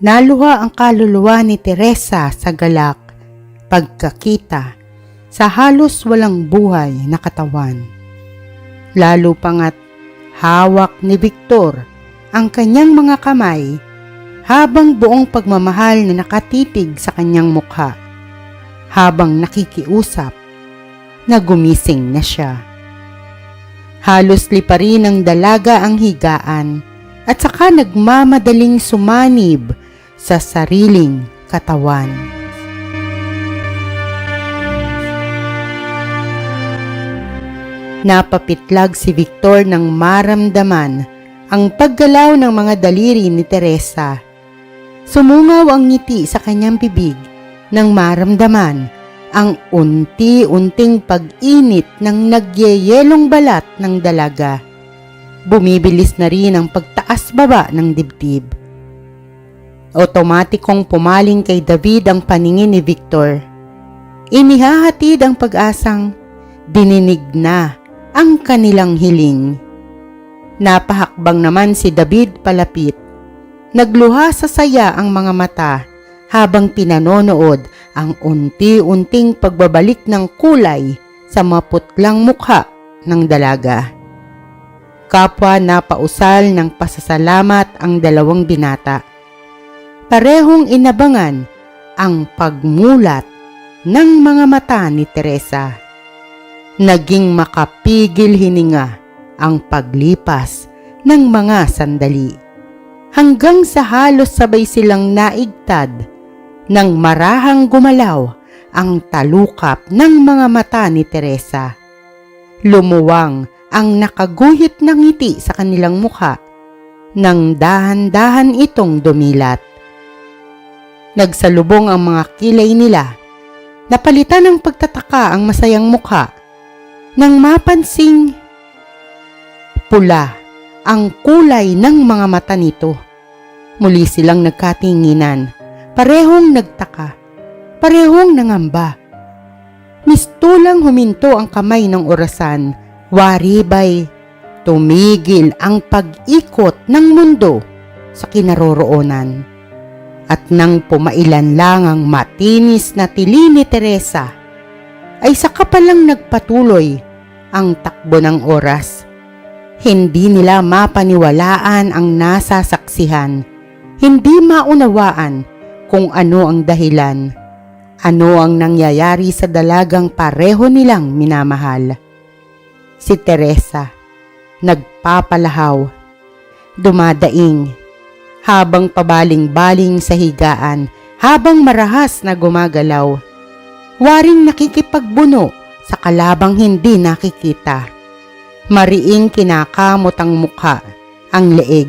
Naluha ang kaluluwa ni Teresa sa galak pagkakita sa halos walang buhay na katawan. Lalo pangat hawak ni Victor ang kanyang mga kamay habang buong pagmamahal na nakatitig sa kanyang mukha, habang nakikiusap na gumising na siya. Halos liparin ng dalaga ang higaan at saka nagmamadaling sumanib sa sariling katawan. Napapitlag si Victor nang maramdaman ang paggalaw ng mga daliri ni Teresa. Sumungaw ang ngiti sa kanyang bibig nang maramdaman ang unti-unting pag-init ng nagyeyelong balat ng dalaga. Bumibilis na rin ang pagtaas-baba ng dibdib. Otomatikong pumaling kay David ang paningin ni Victor. Inihahatid ang pag-asang dininig na ang kanilang hiling. Napahakbang naman si David palapit. Nagluha sa saya ang mga mata habang pinanonood ang unti-unting pagbabalik ng kulay sa maputlang mukha ng dalaga. Kapwa napausal ng pasasalamat ang dalawang binata. Parehong inabangan ang pagmulat ng mga mata ni Teresa. Naging makapigil hininga ang paglipas ng mga sandali, hanggang sa halos sabay silang naigtad nang marahang gumalaw ang talukap ng mga mata ni Teresa. Lumuwang ang nakaguhit na ngiti sa kanilang mukha nang dahan-dahan itong dumilat. Nagsalubong ang mga kilay nila. Napalitan ng pagtataka ang masayang mukha nang mapansing pula ang kulay ng mga mata nito. Muli silang nagkatinginan, parehong nagtaka, parehong nangamba. Mistulang huminto ang kamay ng orasan, waribay tumigil ang pag-ikot ng mundo sa kinaroroonan. At nang pumailan lang ang matinis na tili ni Teresa, ay saka palang nagpatuloy ang takbo ng oras. Hindi nila mapaniwalaan ang nasasaksihan. Hindi maunawaan kung ano ang dahilan. Ano ang nangyayari sa dalagang pareho nilang minamahal. Si Teresa, nagpapalahaw, dumadaing, habang pabaling-baling sa higaan, habang marahas na gumagalaw. Waring nakikipagbuno sa kalabang hindi nakikita. Mariing kinakamot ang mukha, ang leeg.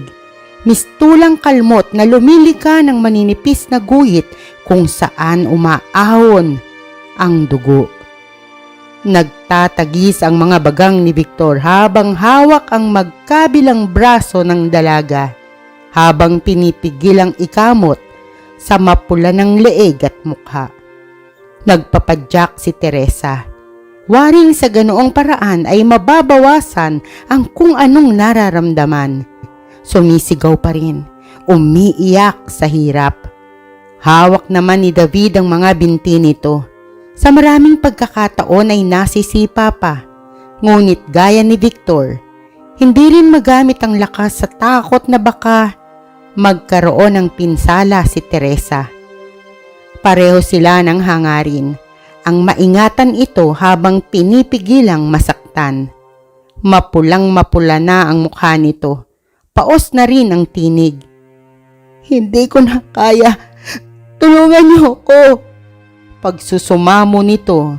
Mistulang kalmot na lumilika ng maninipis na guhit kung saan umaahon ang dugo. Nagtatagis ang mga bagang ni Victor habang hawak ang magkabilang braso ng dalaga, habang pinipigil ang ikamot sa mapula ng leeg at mukha. Nagpapadyak si Teresa. Waring sa ganoong paraan ay mababawasan ang kung anong nararamdaman. Sumisigaw pa rin, umiiyak sa hirap. Hawak naman ni David ang mga binti nito. Sa maraming pagkakataon ay nasisipa pa. Ngunit gaya ni Victor, hindi rin magamit ang lakas sa takot na baka magkaroon ng pinsala si Teresa. Pareho sila ng hangarin ang maingatan ito habang pinipigilang masaktan. Mapulang-mapula na ang mukha nito. Paos na rin ang tinig. Hindi ko na kaya. Tulungan niyo ko. Pagsusumamo nito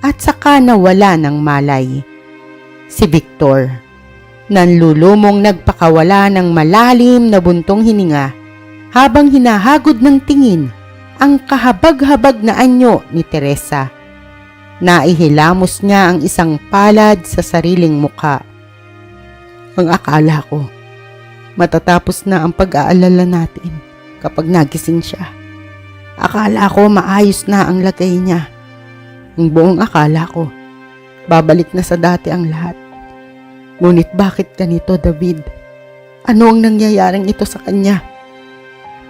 at saka nawala ng malay. Si Victor, nanlulumong nagpakawala ng malalim na buntong hininga habang hinahagod ng tingin ang kahabag-habag na anyo ni Teresa. Naihilamos niya ang isang palad sa sariling mukha. Ang akala ko, matatapos na ang pag-aalala natin kapag nagising siya. Akala ko maayos na ang lagay niya. Ang buong akala ko, babalik na sa dati ang lahat. Ngunit bakit ganito, David? Ano ang nangyayaring ito sa kanya?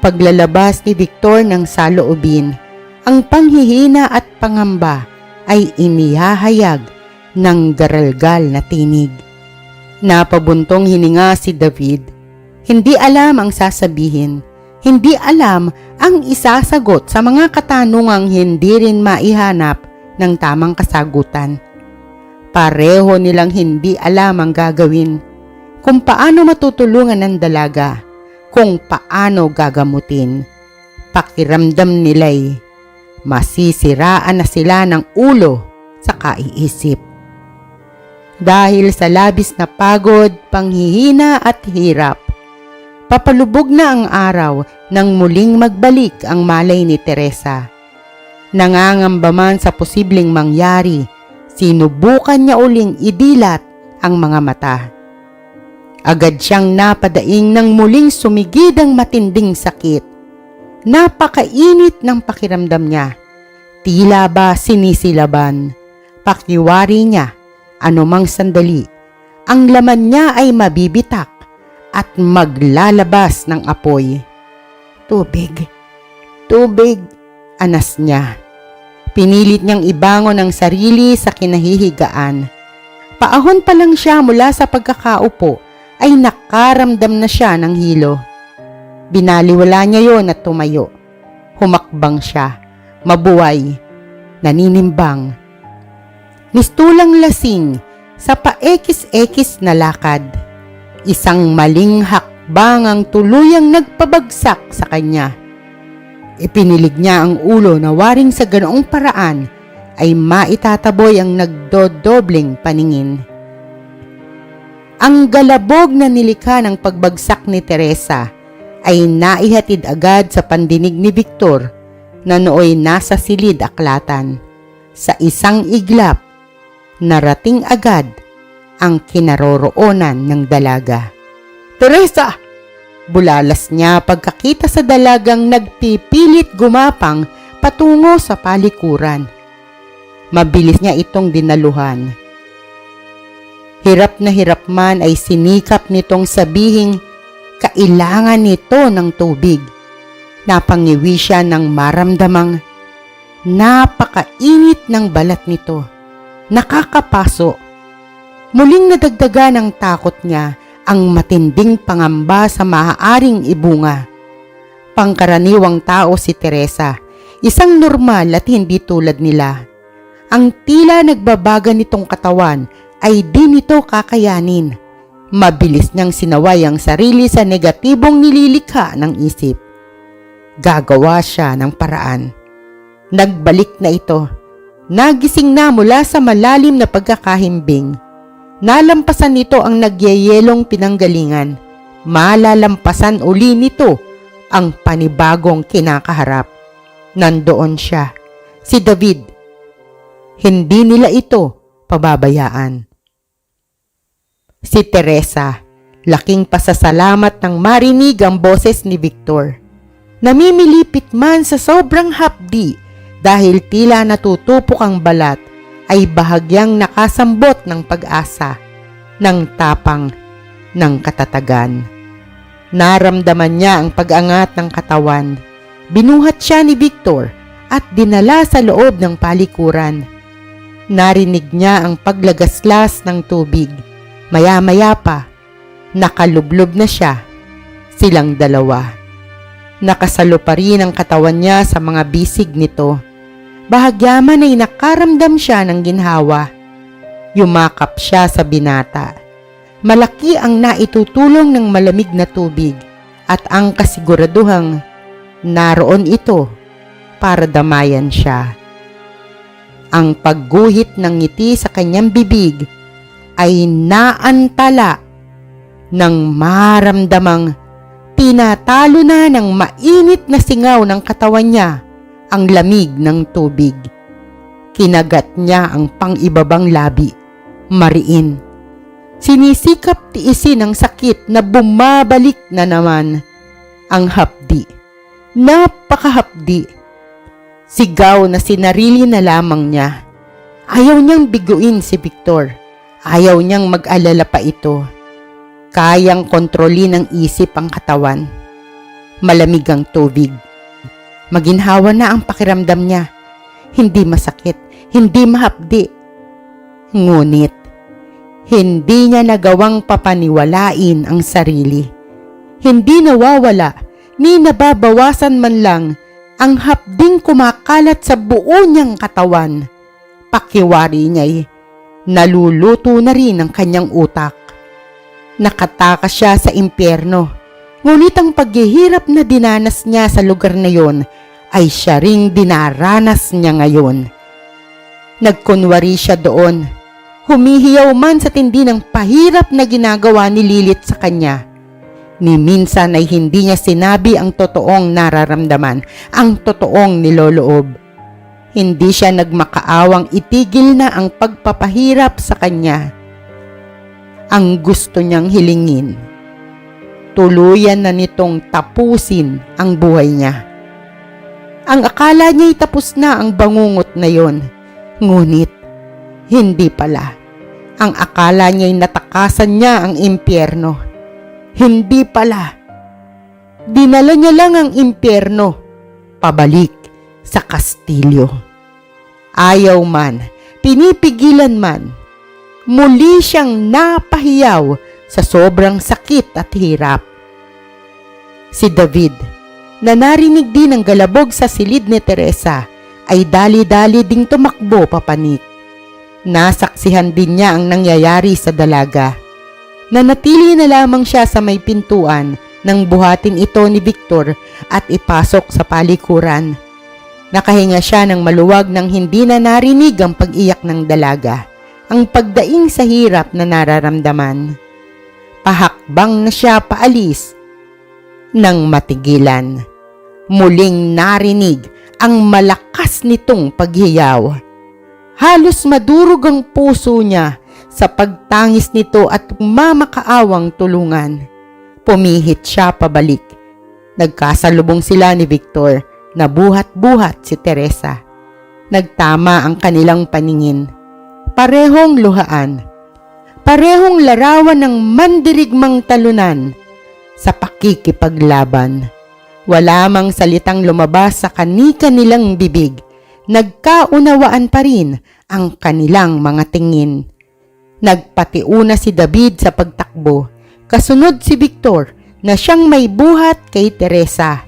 paglalabas ni Victor ng saloobin, ang panghihina at pangamba ay inihahayag ng garalgal na tinig. Napabuntong hininga si David. Hindi alam ang sasabihin. Hindi alam ang isasagot sa mga katanungang hindi rin maihanap ng tamang kasagutan. Pareho nilang hindi alam ang gagawin, kung paano matutulungan ng dalaga, kung paano gagamutin. Pakiramdam nila'y masisiraan na sila ng ulo sa kaiisip. Dahil sa labis na pagod, panghihina at hirap, papalubog na ang araw nang muling magbalik ang malay ni Teresa. Nangangamba man sa posibleng mangyari, sinubukan niya uling idilat ang mga mata. Agad siyang napadaing nang muling sumigid ang matinding sakit. Napakainit ng pakiramdam niya. Tila ba sinisilaban. Pakiwari niya, anumang sandali, ang laman niya ay mabibitak at maglalabas ng apoy. Tubig, tubig, anas niya. Pinilit niyang ibangon ang sarili sa kinahihigaan. Paahon pa lang siya mula sa pagkakaupo ay nakaramdam na siya ng hilo. Binaliwala niya yon at tumayo. Humakbang siya, mabuhay, naninimbang. Mistulang lasing sa paekis-ekis na lakad. Isang maling hakbang ang tuluyang nagpabagsak sa kanya. Ipinilig niya ang ulo na waring sa ganoong paraan ay maitataboy ang nagdodobleng paningin. Ang galabog na nilikha ng pagbagsak ni Teresa ay naihatid agad sa pandinig ni Victor na nooy nasa silid aklatan. Sa isang iglap, narating agad ang kinaroroonan ng dalaga. Teresa! Bulalas niya pagkakita sa dalagang nagpipilit gumapang patungo sa palikuran. Mabilis niya itong dinaluhan. Hirap na hirap man ay sinikap nitong sabihing kailangan nito ng tubig. Napangiwi siya ng maramdamang napakainit ng balat nito. Nakakapaso. Muling nadagdagan ng takot niya ang matinding pangamba sa maaaring ibunga. Pangkaraniwang tao si Teresa, isang normal at hindi tulad nila. Ang tila nagbabaga nitong katawan ay di nito kakayanin. Mabilis niyang sinaway ang sarili sa negatibong nililikha ng isip. Gagawa siya ng paraan. Nagbalik na ito. Nagising na mula sa malalim na pagkakahimbing. Nalampasan nito ang nagyayelong pinanggalingan. Malalampasan uli nito ang panibagong kinakaharap. Nandoon siya, si David. Hindi nila ito pababayaan. Si Teresa, laking pasasalamat nang marinig ang boses ni Victor. Namimilipit man sa sobrang hapdi dahil tila natutupok ang balat, ay bahagyang nakasambot ng pag-asa, ng tapang, ng katatagan. Naramdaman niya ang pag-angat ng katawan. Binuhat siya ni Victor at dinala sa loob ng palikuran. Narinig niya ang paglagaslas ng tubig. Maya-maya pa, nakalublob na siya. Silang dalawa. Nakasalo pa rin ang katawan niya sa mga bisig nito. Bahagyaman ay nakaramdam siya ng ginhawa. Yumakap siya sa binata. Malaki ang naitutulong ng malamig na tubig at ang kasiguraduhang naroon ito para damayan siya. Ang pagguhit ng ngiti sa kanyang bibig ay naantala ng maramdamang tinatalo na ng mainit na singaw ng katawan niya ang lamig ng tubig. Kinagat niya ang pang-ibabang labi, mariin. Sinisikap tiisin ang sakit na bumabalik na naman. Ang hapdi, napakahapdi. Sigaw na sinarili na lamang niya. Ayaw niyang biguin si Victor. Ayaw niyang mag-alala pa ito. Kayang kontrolin ng isip ang katawan. Malamig ang tubig. Maginhawa na ang pakiramdam niya. Hindi masakit, hindi mahapdi. Ngunit, hindi niya nagawang papaniwalain ang sarili. Hindi nawawala ni nababawasan man lang ang hapding kumakalat sa buo niyang katawan. Pakiwari niya'y naluluto na rin ang kanyang utak. Nakatakas siya sa impyerno, ngunit ang paghihirap na dinanas niya sa lugar na yon ay siya ring dinaranas niya ngayon. Nagkunwari siya doon, humihiyaw man sa tindi ng pahirap na ginagawa ni Lilith sa kanya. Ni minsan ay hindi niya sinabi ang totoong nararamdaman, ang totoong niloloob. Hindi siya nagmakaawang itigil na ang pagpapahirap sa kanya. Ang gusto niyang hilingin, tuluyan na nitong tapusin ang buhay niya. Ang akala niya'y tapos na ang bangungot na yon, ngunit hindi pala. Ang akala niya'y natakasan niya ang impyerno. Hindi pala. Dinala niya lang ang impyerno pabalik sa kastilyo. Ayaw man, pinipigilan man, muli siyang napahiyaw sa sobrang sakit at hirap. Si David, na narinig din ang galabog sa silid ni Teresa, ay dali-dali ding tumakbo papanik. Nasaksihan din niya ang nangyayari sa dalaga. Nanatili na lamang siya sa may pintuan nang buhatin ito ni Victor at ipasok sa palikuran. Nakahinga siya ng maluwag nang hindi na narinig ang pag-iyak ng dalaga, ang pagdaing sa hirap na nararamdaman. Pahakbang na siya paalis nang matigilan. Muling narinig ang malakas nitong paghiyaw. Halos madurog ang puso niya sa pagtangis nito at mamakaawang tulungan. Pumihit siya pabalik. Nagkasalubong sila ni Victor na buhat-buhat si Teresa. Nagtama ang kanilang paningin. Parehong luhaan. Parehong larawan ng mandirigmang talunan sa pakikipaglaban. Wala mang salitang lumabas sa kani-kanilang bibig. Nagkaunawaan pa rin ang kanilang mga tingin. Nagpatiuna si David sa pagtakbo, kasunod si Victor na siyang may buhat kay Teresa.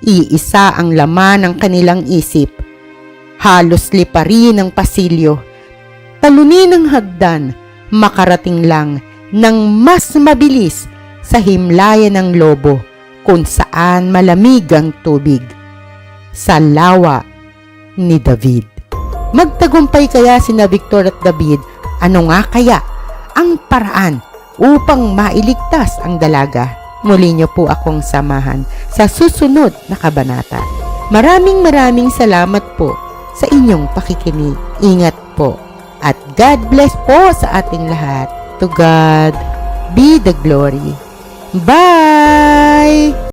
Iisa ang laman ng kanilang isip. Halos liparin ang pasilyo. Talunin ang hagdan, makarating lang ng mas mabilis sa himlayan ng lobo kung saan malamig ang tubig. Sa lawa ni David. Magtagumpay kaya sina Victor at David? Ano nga kaya ang paraan upang mailigtas ang dalaga? Muli niyo po akong samahan sa susunod na kabanata. Maraming salamat po sa inyong pakikinig. Ingat po at God bless po sa ating lahat. To God be the glory. Bye!